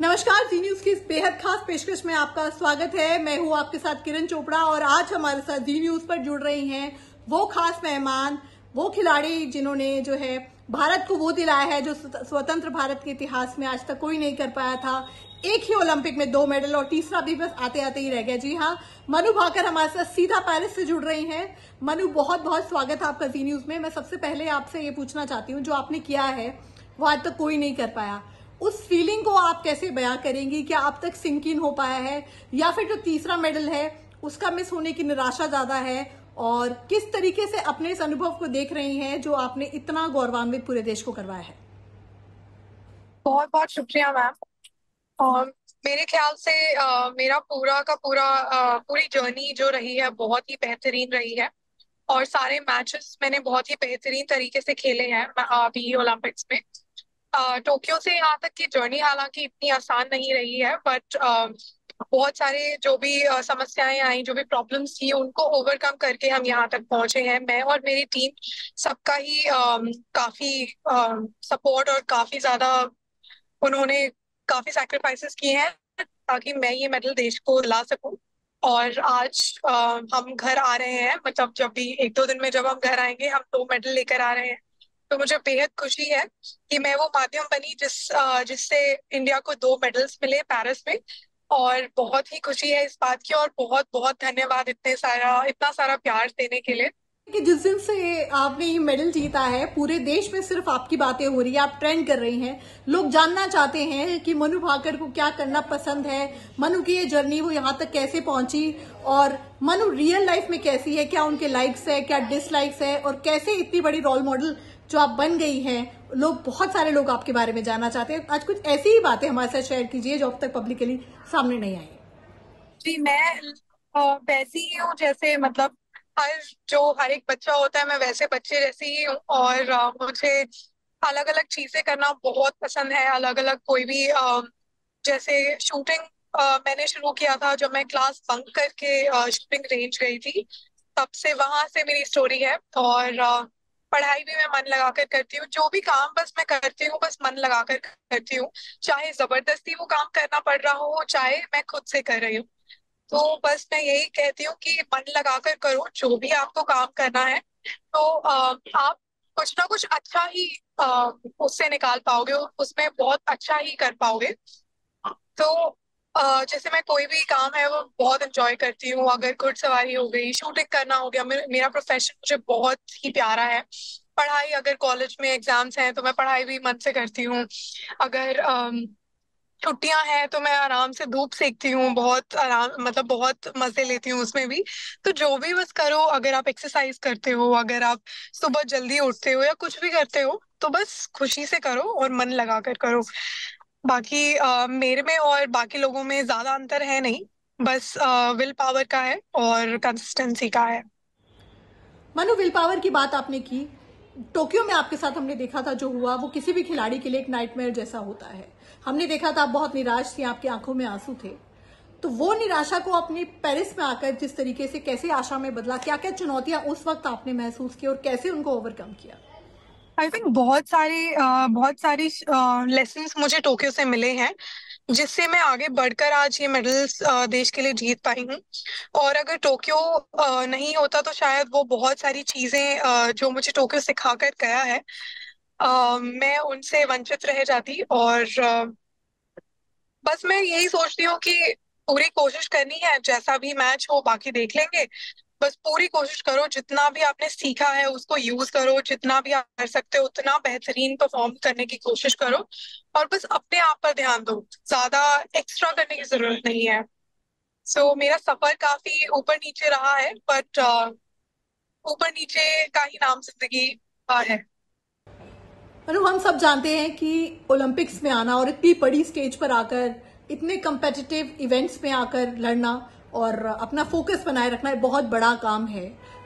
नमस्कार, जी न्यूज की इस बेहद खास पेशकश में आपका स्वागत है। मैं हूं आपके साथ किरण चोपड़ा और आज हमारे साथ जी न्यूज पर जुड़ रही हैं वो खास मेहमान, वो खिलाड़ी जिन्होंने जो है भारत को वो दिलाया है जो स्वतंत्र भारत के इतिहास में आज तक कोई नहीं कर पाया था। एक ही ओलंपिक में 2 मेडल और तीसरा भी बस आते आते ही रह गया। जी हाँ, मनु भाकर हमारे साथ सीधा पेरिस से जुड़ रही हैं। मनु, बहुत बहुत स्वागत है आपका जी न्यूज में। मैं सबसे पहले आपसे ये पूछना चाहती हूँ, जो आपने किया है वो आज तक कोई नहीं कर पाया, उस फीलिंग को आप कैसे बयां करेंगी? क्या अब तक सिंक इन हो पाया है या फिर जो तीसरा मेडल है उसका मिस होने की निराशा ज्यादा है? और किस तरीके से अपने इस अनुभव को देख रही हैं जो आपने इतना गौरवान्वित पूरे देश को करवाया है? बहुत बहुत शुक्रिया मैम। मेरे ख्याल से मेरा पूरा का पूरा पूरी जर्नी जो रही है बहुत ही बेहतरीन रही है। और सारे मैचेस मैंने बहुत ही बेहतरीन तरीके से खेले हैं अभी ओलंपिक्स में। टोक्यो से यहाँ तक की जर्नी हालांकि इतनी आसान नहीं रही है, बट बहुत सारे जो भी समस्याएं आई, जो भी प्रॉब्लम्स थी, उनको ओवरकम करके हम यहाँ तक पहुंचे हैं। मैं और मेरी टीम सबका ही काफी सपोर्ट और काफी ज्यादा उन्होंने काफी सैक्रिफाइसेस किए हैं ताकि मैं ये मेडल देश को ला सकूं। और आज हम घर आ रहे हैं, मतलब जब भी एक दो दिन में जब हम घर आएंगे हम 2 मेडल लेकर आ रहे हैं। तो मुझे बेहद खुशी है कि मैं वो माध्यम बनी जिससे इंडिया को 2 मेडल्स मिले पेरिस में। और बहुत ही खुशी है इस बात की, और बहुत बहुत धन्यवाद इतना सारा प्यार देने के लिए। कि जिस दिन से आपने ये मेडल जीता है पूरे देश में सिर्फ आपकी बातें हो रही है, आप ट्रेंड कर रही हैं। लोग जानना चाहते हैं कि मनु भाकर को क्या करना पसंद है, मनु की ये जर्नी वो यहाँ तक कैसे पहुंची, और मनु रियल लाइफ में कैसी है, क्या उनके लाइक्स है, क्या डिसलाइक्स है, और कैसे इतनी बड़ी रोल मॉडल जो आप बन गई हैं। लोग, बहुत सारे लोग आपके बारे में जानना चाहते हैं। आज कुछ ऐसी ही बातें हमारे साथ शेयर कीजिए जो अब तक पब्लिकली सामने नहीं आई। जी, मैं वैसी ही हूँ जैसे, मतलब हर एक बच्चा होता है, मैं वैसे बच्चे जैसी ही हूँ। और मुझे अलग अलग चीजें करना बहुत पसंद है। अलग अलग कोई भी जैसे शूटिंग मैंने शुरू किया था जब मैं क्लास बंक करके शूटिंग रेंज गई थी। तब से वहां से मेरी स्टोरी है। और पढ़ाई भी मैं मन लगाकर करती हूँ। जो भी काम बस मैं करती हूँ बस मन लगाकर करती हूँ। चाहे जबरदस्ती वो काम करना पड़ रहा हो, चाहे मैं खुद से कर रही हूँ। तो बस मैं यही कहती हूँ कि मन लगाकर करो जो भी आपको काम करना है। तो आप कुछ ना कुछ अच्छा ही उससे निकाल पाओगे, उसमें बहुत अच्छा ही कर पाओगे। तो जैसे मैं कोई भी काम है वो बहुत एंजॉय करती हूँ। अगर घुड़सवारी हो गई, शूटिंग करना हो गया, मेरा प्रोफेशन मुझे बहुत ही प्यारा है। पढ़ाई, अगर कॉलेज में एग्जाम्स हैं तो मैं पढ़ाई भी मन से करती हूँ। अगर छुट्टियां हैं तो मैं आराम से धूप सेकती हूँ, बहुत आराम, मतलब बहुत मजे लेती हूँ उसमें भी। तो जो भी बस करो, अगर आप एक्सरसाइज करते हो, अगर आप सुबह जल्दी उठते हो या कुछ भी करते हो, तो बस खुशी से करो और मन लगा कर करो। बाकी मेरे में और बाकी लोगों में ज्यादा अंतर है नहीं, बस विल पावर का है और कंसिस्टेंसी का है। मनु, विल पावर की बात आपने की। टोक्यो में आपके साथ हमने देखा था जो हुआ वो किसी भी खिलाड़ी के लिए एक नाइटमेयर जैसा होता है। हमने देखा था आप बहुत निराश थी, आपकी आंखों में आंसू थे। तो वो निराशा को अपनी पेरिस में आकर जिस तरीके से कैसे आशा में बदला, क्या क्या चुनौतियां उस वक्त आपने महसूस की और कैसे उनको ओवरकम किया? आई थिंक बहुत सारी लेसन्स मुझे टोक्यो से मिले हैं, जिससे मैं आगे बढ़कर आज ये मेडल्स देश के लिए जीत पाई हूँ। और अगर टोक्यो नहीं होता तो शायद वो बहुत सारी चीजें जो मुझे टोक्यो सिखा कर गया है, मैं उनसे वंचित रह जाती। और बस मैं यही सोचती हूँ कि पूरी कोशिश करनी है, जैसा भी मैच हो बाकी देख लेंगे। बस पूरी कोशिश करो, जितना भी आपने सीखा है उसको यूज करो, जितना भी आप कर सकते हो उतना बेहतरीन परफॉर्म करने की कोशिश करो। और बस अपने आप पर ध्यान दो, ज्यादा एक्स्ट्रा करने की जरूरत नहीं है। मेरा सफर काफी ऊपर नीचे रहा है, बट ऊपर नीचे का ही नाम जिंदगी है। मनु, हम सब जानते हैं कि ओलंपिक्स में आना और इतनी बड़ी स्टेज पर आकर इतने कंपेटिटिव इवेंट्स में आकर लड़ना और अपना फोकस बनाए रखना बहुत बड़ा काम है।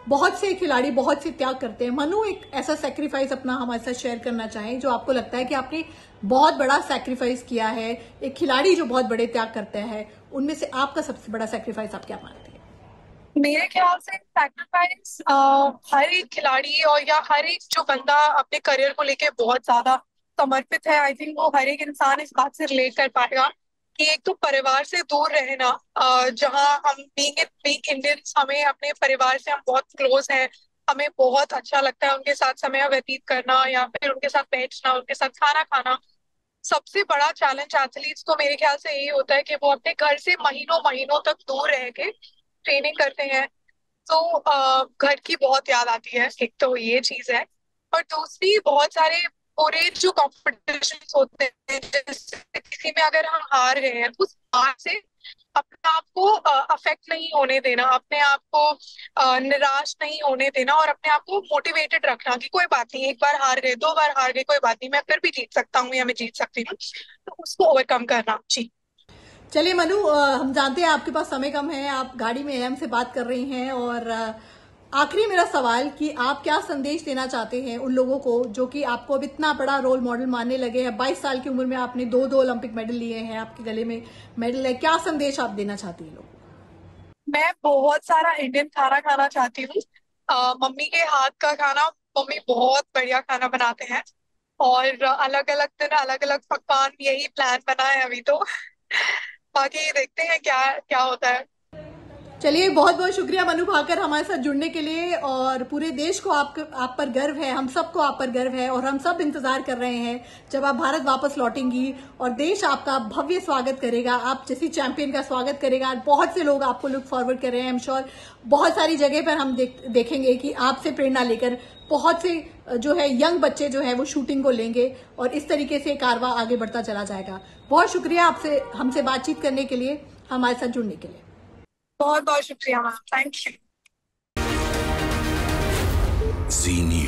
बहुत से खिलाड़ी बहुत से त्याग करते हैं। मनु, एक ऐसा सेक्रीफाइस अपना हमारे साथ शेयर करना चाहें जो आपको लगता है कि आपने बहुत बड़ा सेक्रीफाइस किया है। एक खिलाड़ी जो बहुत बड़े त्याग करते हैं, उनमें से आपका सबसे बड़ा सेक्रीफाइस आप क्या मानते हैं? मेरे ख्याल से सैक्रिफाइस हर एक खिलाड़ी और या हर एक जो बंदा अपने करियर को लेके बहुत ज्यादा समर्पित है, आई थिंक वो हर एक इंसान इस बात से रिलेट कर पाएगा कि एक तो परिवार से दूर रहना, जहाँ हम बीइंग इंडियंस, हमें अपने परिवार से हम बहुत क्लोज हैं, हमें बहुत अच्छा लगता है उनके साथ समय व्यतीत करना या फिर उनके साथ बैठना, उनके साथ खाना खाना। सबसे बड़ा चैलेंज एथलीट्स को मेरे ख्याल से यही होता है कि वो अपने घर से महीनों महीनों तक दूर रह के ट्रेनिंग करते हैं। तो घर की बहुत याद आती है, एक तो ये चीज है। और दूसरी, बहुत सारे पूरे जो कॉम्पिटिशन होते हैं, जैसे किसी में अगर हम हार गए हैं तो उस हार से अपने आप को अफेक्ट नहीं होने देना, अपने आप को निराश नहीं होने देना, और अपने आप को मोटिवेटेड रखना कि कोई बात नहीं, एक बार हार गए, दो बार हार गए, कोई बात नहीं, मैं फिर भी जीत सकता हूँ या मैं जीत सकती हूँ। तो उसको ओवरकम करना। जी। चलिए मनु, हम जानते हैं आपके पास समय कम है, आप गाड़ी में हैं, हमसे बात कर रही हैं, और आखिरी मेरा सवाल कि आप क्या संदेश देना चाहते हैं उन लोगों को जो कि आपको अब इतना बड़ा रोल मॉडल मानने लगे हैं। 22 साल की उम्र में आपने दो दो ओलंपिक मेडल लिए हैं, आपके गले में मेडल है, क्या संदेश आप देना चाहती हैं लोगों मैं बहुत सारा इंडियन खाना खाना चाहती हूँ। मम्मी के हाथ का खाना, मम्मी बहुत बढ़िया खाना बनाते हैं। और अलग अलग दिन अलग अलग पकवान, यही प्लान बना है अभी तो। बाकी देखते हैं क्या क्या होता है। को? चलिए, बहुत बहुत शुक्रिया मनु भाकर हमारे साथ जुड़ने के लिए, और पूरे देश को आप पर गर्व है, हम सबको आप पर गर्व है, और हम सब इंतजार कर रहे हैं जब आप भारत वापस लौटेंगी और देश आपका भव्य स्वागत करेगा, आप जैसी चैंपियन का स्वागत करेगा। बहुत से लोग आपको लुक फॉरवर्ड कर रहे हैं, आई एम श्योर बहुत सारी जगह पर हम देखेंगे कि आपसे प्रेरणा लेकर बहुत से जो है यंग बच्चे जो है वो शूटिंग को लेंगे, और इस तरीके से कारवा आगे बढ़ता चला जाएगा। बहुत शुक्रिया आपसे हमसे बातचीत करने के लिए, हमारे साथ जुड़ने के लिए। बहुत बहुत शुक्रिया ma'am, thank you. Zee news.